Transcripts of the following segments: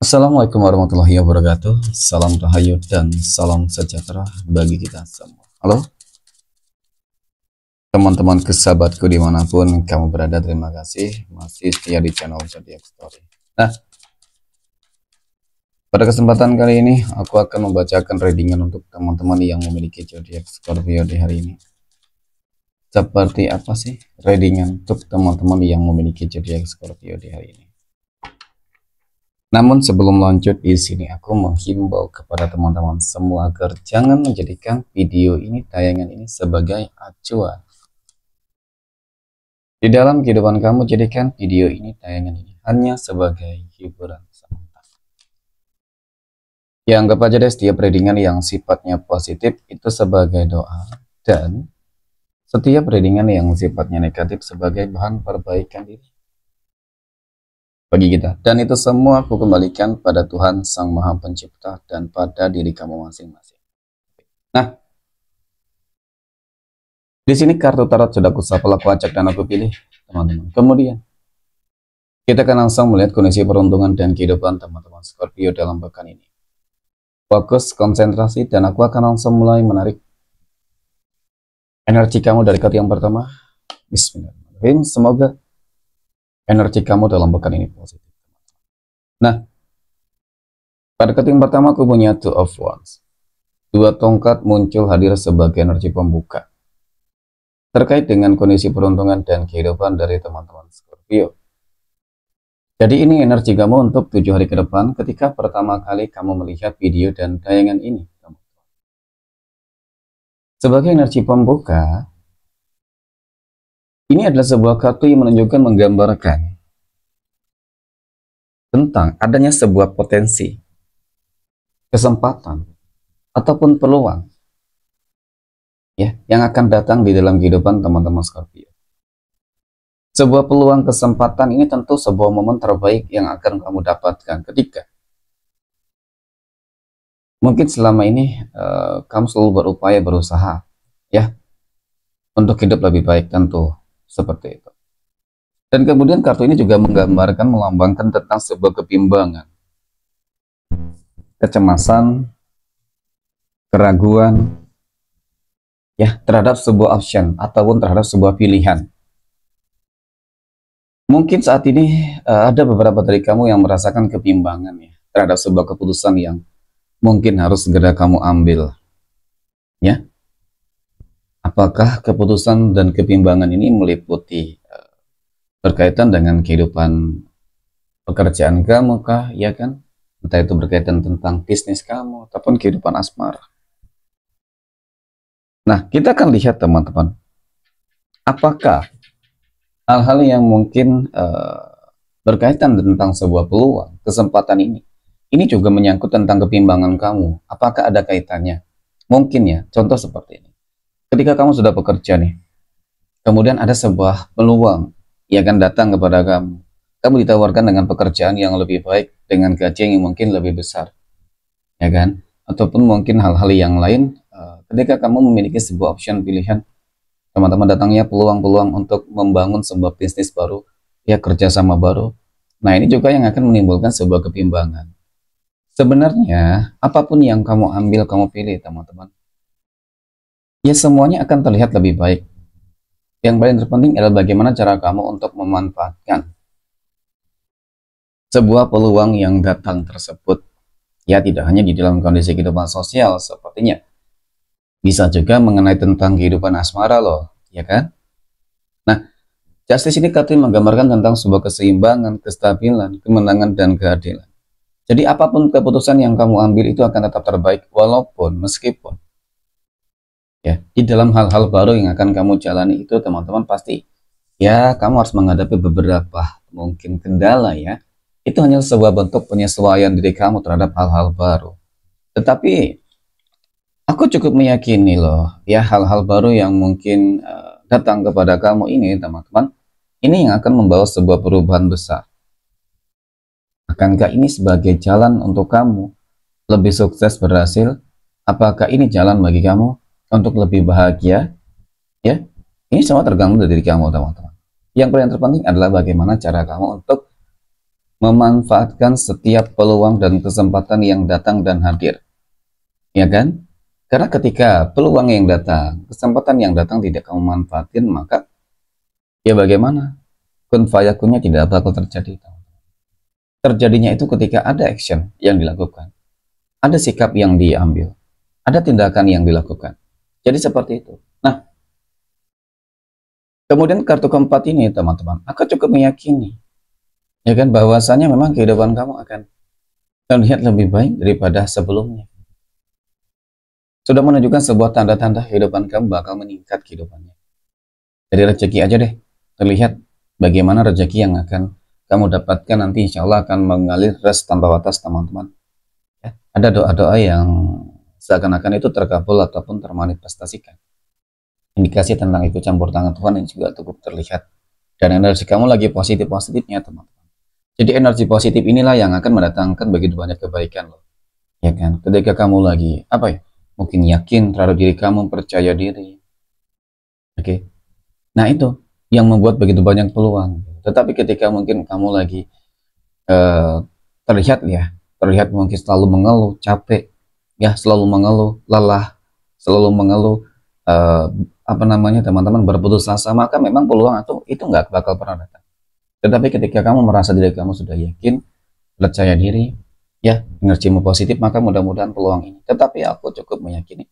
Assalamualaikum warahmatullahi wabarakatuh. Salam rahayu dan salam sejahtera bagi kita semua. Halo teman-teman sahabatku dimanapun kamu berada, terima kasih masih setia di channel Zodiac Story. Nah, pada kesempatan kali ini aku akan membacakan readingan untuk teman-teman yang memiliki zodiak Scorpio di hari ini. Seperti apa sih readingan untuk teman-teman yang memiliki zodiak Scorpio di hari ini? Namun sebelum lanjut, di sini aku menghimbau kepada teman-teman semua agar jangan menjadikan video ini, tayangan ini sebagai acuan. Di dalam kehidupan kamu, jadikan video ini, tayangan ini hanya sebagai hiburan sementara. Ya, anggap aja deh setiap readingan yang sifatnya positif itu sebagai doa, dan setiap readingan yang sifatnya negatif sebagai bahan perbaikan diri bagi kita. Dan itu semua aku kembalikan pada Tuhan Sang Maha Pencipta dan pada diri kamu masing-masing. Nah, di sini kartu tarot sudah aku shuffle, aku acak dan aku pilih, teman-teman. Kemudian kita akan langsung melihat kondisi peruntungan dan kehidupan teman-teman Scorpio dalam pekan ini. Fokus, konsentrasi, dan aku akan langsung mulai menarik energi kamu dari kartu yang pertama. Bismillahirrahmanirrahim. Semoga energi kamu dalam pekan ini positif. Nah, pada kartu yang pertama aku punya Two of Wands. Dua tongkat muncul hadir sebagai energi pembuka terkait dengan kondisi peruntungan dan kehidupan dari teman-teman Scorpio. Jadi ini energi kamu untuk 7 hari ke depan ketika pertama kali kamu melihat video dan tayangan ini. Sebagai energi pembuka, ini adalah sebuah kartu yang menunjukkan, menggambarkan tentang adanya sebuah potensi, kesempatan, ataupun peluang ya yang akan datang di dalam kehidupan teman-teman Scorpio. Sebuah peluang, kesempatan ini tentu sebuah momen terbaik yang akan kamu dapatkan ketika mungkin selama ini kamu selalu berupaya, berusaha ya untuk hidup lebih baik, tentu seperti itu. Dan kemudian kartu ini juga menggambarkan, melambangkan tentang sebuah kebimbangan, kecemasan, keraguan ya terhadap sebuah option ataupun terhadap sebuah pilihan. Mungkin saat ini ada beberapa dari kamu yang merasakan kebimbangan ya terhadap sebuah keputusan yang mungkin harus segera kamu ambil ya. Apakah keputusan dan kebimbangan ini meliputi berkaitan dengan kehidupan pekerjaan kamu kah, ya kan? Entah itu berkaitan tentang bisnis kamu ataupun kehidupan asmara. Nah, kita akan lihat teman-teman, apakah hal-hal yang mungkin berkaitan tentang sebuah peluang, kesempatan ini juga menyangkut tentang kebimbangan kamu. Apakah ada kaitannya? Mungkin ya, contoh seperti ini. Ketika kamu sudah bekerja nih, kemudian ada sebuah peluang yang akan datang kepada kamu. Kamu ditawarkan dengan pekerjaan yang lebih baik, dengan gaji yang mungkin lebih besar, ya kan? Ataupun mungkin hal-hal yang lain. Ketika kamu memiliki sebuah option pilihan, teman-teman, datangnya peluang-peluang untuk membangun sebuah bisnis baru, ya kerjasama baru. Nah, ini juga yang akan menimbulkan sebuah kebimbangan. Sebenarnya, apapun yang kamu ambil, kamu pilih, teman-teman, ya semuanya akan terlihat lebih baik. Yang paling terpenting adalah bagaimana cara kamu untuk memanfaatkan sebuah peluang yang datang tersebut. Ya, tidak hanya di dalam kondisi kehidupan sosial, sepertinya bisa juga mengenai tentang kehidupan asmara loh, ya kan? Nah, Justice ini katanya menggambarkan tentang sebuah keseimbangan, kestabilan, kemenangan, dan keadilan. Jadi apapun keputusan yang kamu ambil itu akan tetap terbaik, walaupun meskipun ya di dalam hal-hal baru yang akan kamu jalani itu, teman-teman, pasti ya kamu harus menghadapi beberapa mungkin kendala ya. Itu hanya sebuah bentuk penyesuaian diri kamu terhadap hal-hal baru. Tetapi aku cukup meyakini loh ya, hal-hal baru yang mungkin datang kepada kamu ini, teman-teman, ini yang akan membawa sebuah perubahan besar. Akankah ini sebagai jalan untuk kamu lebih sukses, berhasil? Apakah ini jalan bagi kamu untuk lebih bahagia? Ya, ini semua tergantung dari diri kamu, teman-teman. Yang paling terpenting adalah bagaimana cara kamu untuk memanfaatkan setiap peluang dan kesempatan yang datang dan hadir, ya kan? Karena ketika peluang yang datang, kesempatan yang datang tidak kamu manfaatin, maka ya bagaimana? Kun fayakunnya tidak bakal terjadi. Terjadinya itu ketika ada action yang dilakukan, ada sikap yang diambil, ada tindakan yang dilakukan. Jadi seperti itu. Nah, kemudian kartu keempat ini teman-teman, aku cukup meyakini, ya kan, bahwasanya memang kehidupan kamu akan terlihat lebih baik daripada sebelumnya. Sudah menunjukkan sebuah tanda-tanda kehidupan kamu bakal meningkat kehidupannya. Jadi rezeki aja deh, terlihat bagaimana rezeki yang akan kamu dapatkan nanti, insya Allah akan mengalir res tanpa batas teman-teman. Ya, ada doa-doa yang seakan-akan itu terkabul ataupun termanifestasikan. Indikasi tentang ikut campur tangan Tuhan yang juga cukup terlihat. Dan energi kamu lagi positif-positifnya teman-teman. Jadi energi positif inilah yang akan mendatangkan begitu banyak kebaikan loh. Ya kan? Ketika kamu lagi mungkin yakin terhadap diri kamu, percaya diri. Oke. Nah, itu yang membuat begitu banyak peluang. Tetapi ketika mungkin kamu lagi terlihat mungkin selalu mengeluh, capek, ya, selalu mengeluh, lelah, selalu mengeluh, teman-teman, berputus asa, maka memang peluang itu nggak bakal pernah datang. Tetapi ketika kamu merasa diri kamu sudah yakin, percaya diri, ya, energimu positif, maka mudah-mudahan peluang ini. Tetapi aku cukup meyakini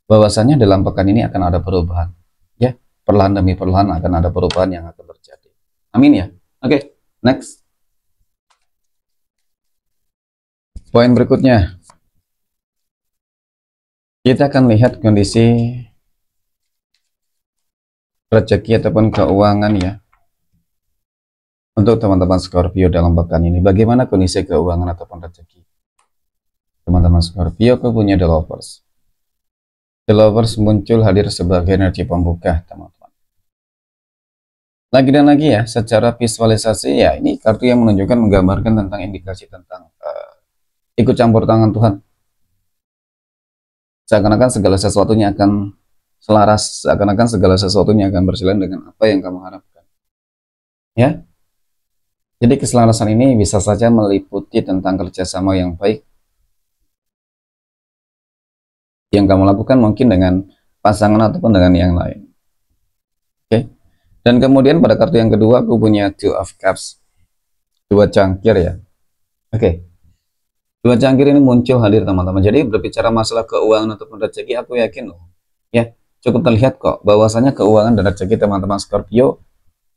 bahwasanya dalam pekan ini akan ada perubahan, ya, perlahan demi perlahan akan ada perubahan yang akan terjadi. Amin ya. Oke, next. Poin berikutnya, kita akan lihat kondisi rezeki ataupun keuangan ya untuk teman-teman Scorpio dalam pekan ini. Bagaimana kondisi keuangan ataupun rezeki teman-teman Scorpio? Aku punya The Lovers. The Lovers muncul hadir sebagai energi pembuka teman-teman. Lagi dan lagi ya, secara visualisasi ya, ini kartu yang menunjukkan, menggambarkan tentang indikasi tentang ikut campur tangan Tuhan. Seakan-akan segala sesuatunya akan selaras, seakan-akan segala sesuatunya akan berjalan dengan apa yang kamu harapkan. Ya, jadi keselarasan ini bisa saja meliputi tentang kerjasama yang baik yang kamu lakukan mungkin dengan pasangan ataupun dengan yang lain. Oke. Dan kemudian pada kartu yang kedua aku punya Two of Cups, dua cangkir ya. Oke. Dua cangkir ini muncul hadir teman-teman. Jadi berbicara masalah keuangan ataupun rezeki, aku yakin loh, ya, cukup terlihat kok bahwasanya keuangan dan rezeki teman-teman Scorpio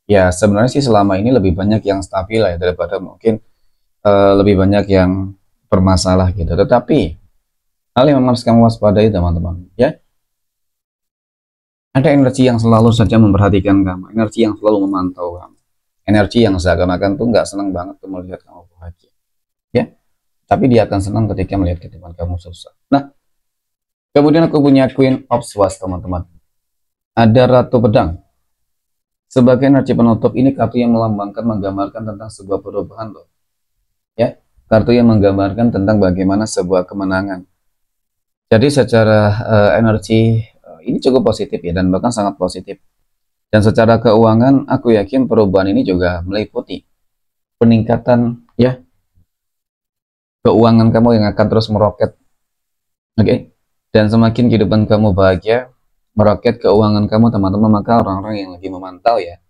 ya sebenarnya sih selama ini lebih banyak yang stabil ya daripada mungkin lebih banyak yang bermasalah gitu. Tetapi hal yang harus kamu waspadai teman-teman, ya, ada energi yang selalu saja memperhatikan kamu, energi yang selalu memantau kamu, energi yang seakan-akan tuh nggak senang banget tuh melihat kamu bahagia, ya, tapi dia akan senang ketika melihat kehidupan kamu susah. Nah, kemudian aku punya Queen of Swords teman-teman, ada Ratu Pedang sebagai energi penutup. Ini kartu yang melambangkan, menggambarkan tentang sebuah perubahan loh, ya, kartu yang menggambarkan tentang bagaimana sebuah kemenangan. Jadi secara energi ini cukup positif ya, dan bahkan sangat positif. Dan secara keuangan aku yakin perubahan ini juga meliputi peningkatan ya keuangan kamu yang akan terus meroket. Oke. Dan semakin kehidupan kamu bahagia, meroket keuangan kamu teman-teman, maka orang-orang yang lagi memantau ya,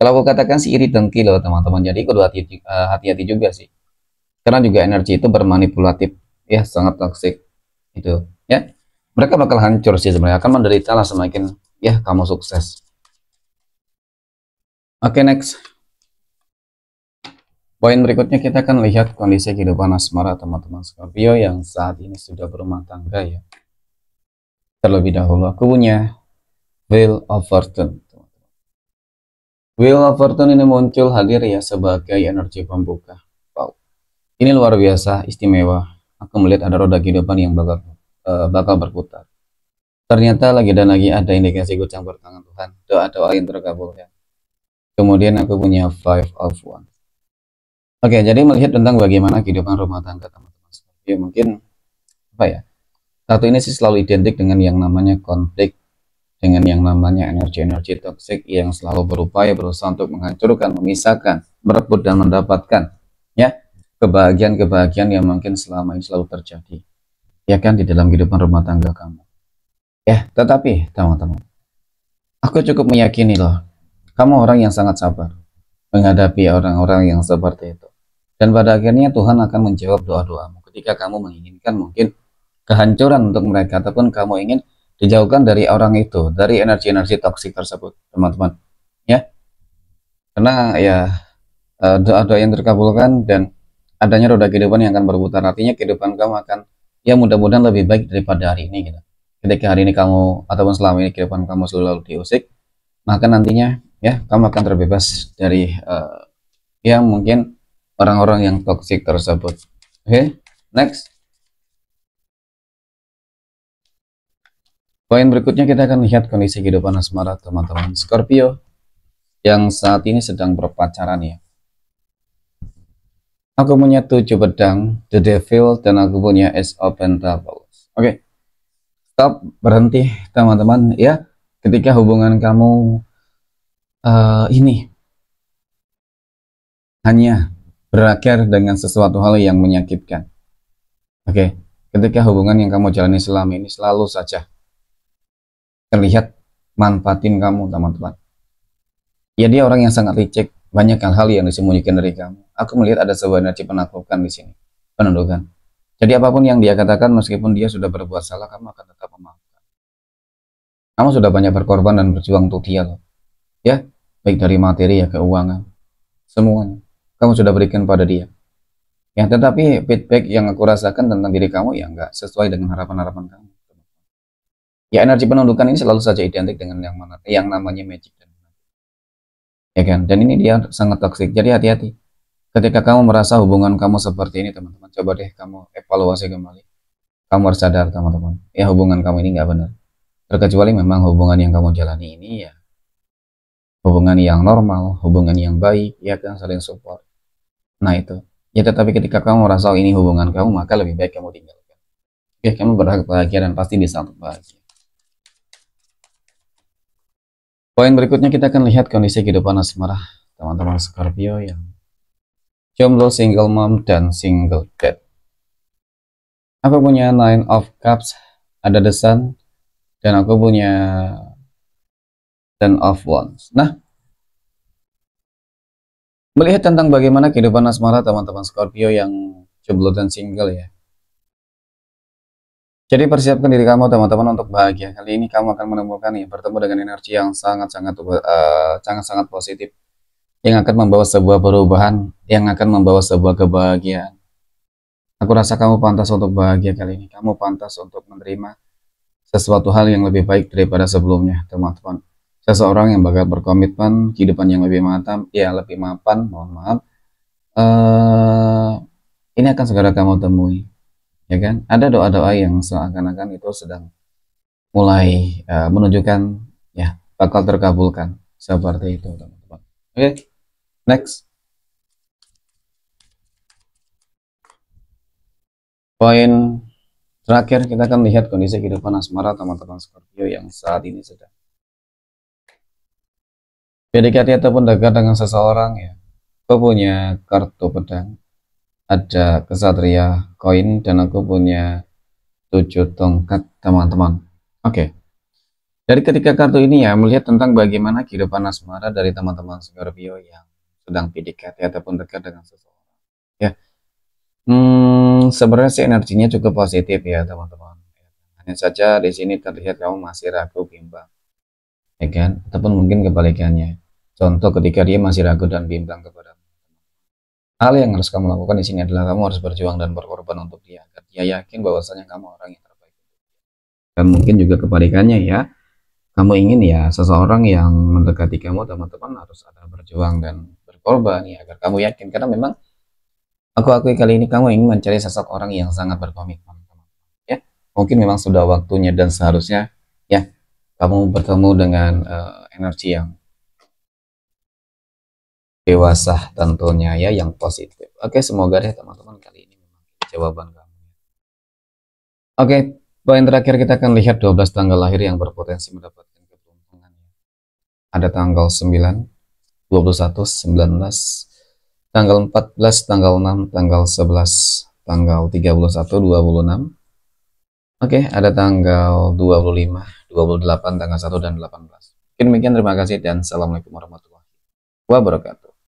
kalau aku katakan sih iri dengki loh teman-teman. Jadi kudu hati-hati juga sih, karena juga energi itu bermanipulatif ya, sangat toksik itu ya. Mereka bakal hancur sih sebenarnya, akan menderita lah semakin ya kamu sukses. Oke, next. Poin berikutnya kita akan lihat kondisi kehidupan asmara teman-teman Scorpio yang saat ini sudah berumah tangga ya. Terlebih dahulu aku punya Wheel of Fortune. Wheel of Fortune ini muncul hadir ya sebagai energi pembuka. Wow, ini luar biasa istimewa. Aku melihat ada roda kehidupan yang bakal berputar. Ternyata lagi dan lagi ada indikasi ikut campur tangan Tuhan, doa-doa yang terkabulkan. Kemudian aku punya Five of Wands. Oke, jadi melihat tentang bagaimana kehidupan rumah tangga teman-teman. Ya mungkin kartu ini sih selalu identik dengan yang namanya konflik, dengan yang namanya energi-energi toksik yang selalu berusaha untuk menghancurkan, memisahkan, merebut dan mendapatkan. kebahagiaan-kebahagiaan yang mungkin selama ini selalu terjadi, ya kan, di dalam kehidupan rumah tangga kamu. Ya, tetapi teman-teman, aku cukup meyakini loh, kamu orang yang sangat sabar menghadapi orang-orang yang seperti itu. Dan pada akhirnya Tuhan akan menjawab doa-doamu ketika kamu menginginkan mungkin kehancuran untuk mereka, ataupun kamu ingin dijauhkan dari orang itu, dari energi-energi toksik tersebut, teman-teman. Ya, karena ya doa-doa yang terkabulkan dan adanya roda kehidupan yang akan berputar, artinya kehidupan kamu akan ya mudah-mudahan lebih baik daripada hari ini gitu. Ketika hari ini kamu ataupun selama ini kehidupan kamu selalu diusik, maka nantinya ya kamu akan terbebas dari ya mungkin orang-orang yang toksik tersebut. Oke, next. Poin berikutnya kita akan lihat kondisi kehidupan asmara teman-teman Scorpio yang saat ini sedang berpacaran ya. Aku punya 7 pedang, The Devil, dan aku punya Ace of Pentacles. Oke, stop, berhenti teman-teman ya. Ketika hubungan kamu ini hanya berakhir dengan sesuatu hal yang menyakitkan. Oke, ketika hubungan yang kamu jalani selama ini selalu saja terlihat manfaatin kamu teman-teman. Ya, dia orang yang sangat licik, banyak hal-hal yang disembunyikan dari kamu. Aku melihat ada sebuah energi penaklukan di sini, penundukan. Jadi apapun yang dia katakan, meskipun dia sudah berbuat salah, kamu akan tetap memaafkan. Kamu sudah banyak berkorban dan berjuang untuk dia loh. Ya, baik dari materi ya, keuangan, semuanya. Kamu sudah berikan pada dia. Ya, tetapi feedback yang aku rasakan tentang diri kamu ya nggak sesuai dengan harapan-harapan kamu. Ya, energi penundukan ini selalu saja identik dengan yang namanya magic, ya kan? Dan ini dia sangat toksik. Jadi hati-hati. Ketika kamu merasa hubungan kamu seperti ini, teman-teman, coba deh kamu evaluasi kembali. Kamu harus sadar, teman-teman. Ya, hubungan kamu ini nggak benar. Terkecuali memang hubungan yang kamu jalani ini ya hubungan yang normal, hubungan yang baik, ya kan, saling support. Nah itu. Ya, tetapi ketika kamu merasa ini hubungan kamu, maka lebih baik kamu tinggalkan. Ya, kamu berhak bahagia dan pasti bisa untuk bahagia. Poin berikutnya kita akan lihat kondisi kehidupan asmara teman-teman Scorpio yang jomblo, single mom, dan single dad. Aku punya Nine of Cups, ada The Sun, dan aku punya Ten of Wands. Nah, melihat tentang bagaimana kehidupan asmara teman-teman Scorpio yang jomblo dan single ya. Jadi persiapkan diri kamu teman-teman untuk bahagia. Kali ini kamu akan menemukan ya, bertemu dengan energi yang sangat-sangat positif, yang akan membawa sebuah perubahan, yang akan membawa sebuah kebahagiaan. Aku rasa kamu pantas untuk bahagia kali ini. Kamu pantas untuk menerima sesuatu hal yang lebih baik daripada sebelumnya, teman-teman. Seseorang yang bakal berkomitmen, kehidupan yang lebih matang, ya lebih mapan, mohon maaf. Ini akan segera kamu temui. Ya kan, ada doa-doa yang seakan-akan itu sedang mulai menunjukkan ya bakal terkabulkan seperti itu teman-teman. Oke, next. Poin terakhir kita akan lihat kondisi kehidupan asmara teman-teman Scorpio yang saat ini sedang PDKT ataupun dekat dengan seseorang ya. Aku punya kartu pedang, ada kesatria koin, dan aku punya 7 tongkat teman-teman. Oke. Dari ketiga kartu ini ya melihat tentang bagaimana kehidupan asmara dari teman-teman Scorpio yang sedang PDKT ataupun dekat dengan seseorang. Ya. Sebenarnya sih energinya cukup positif ya teman-teman. Hanya saja di sini terlihat kamu masih ragu, bimbang, ya kan? Ataupun mungkin kebalikannya. Contoh ketika dia masih ragu dan bimbang kepada hal yang harus kamu lakukan di sini adalah kamu harus berjuang dan berkorban untuk dia agar dia yakin bahwasanya kamu orang yang terbaik. Dan mungkin juga kebalikannya ya, kamu ingin ya seseorang yang mendekati kamu teman-teman harus ada berjuang dan berkorban ya agar kamu yakin, karena memang aku akui kali ini kamu ingin mencari sosok orang yang sangat berkomitmen ya. Mungkin memang sudah waktunya dan seharusnya ya kamu bertemu dengan energi yang dewasa tentunya ya, yang positif. Oke, semoga deh teman-teman kali ini memang jawaban kamu. Oke, poin terakhir kita akan lihat 12 tanggal lahir yang berpotensi mendapatkan keberuntungan. Ada tanggal 9, 21, 19, tanggal 14, tanggal 6, tanggal 11, tanggal 31, 26. Oke, ada tanggal 25, 28, tanggal 1, dan 18. Mungkin demikian, terima kasih dan assalamualaikum warahmatullahi wabarakatuh.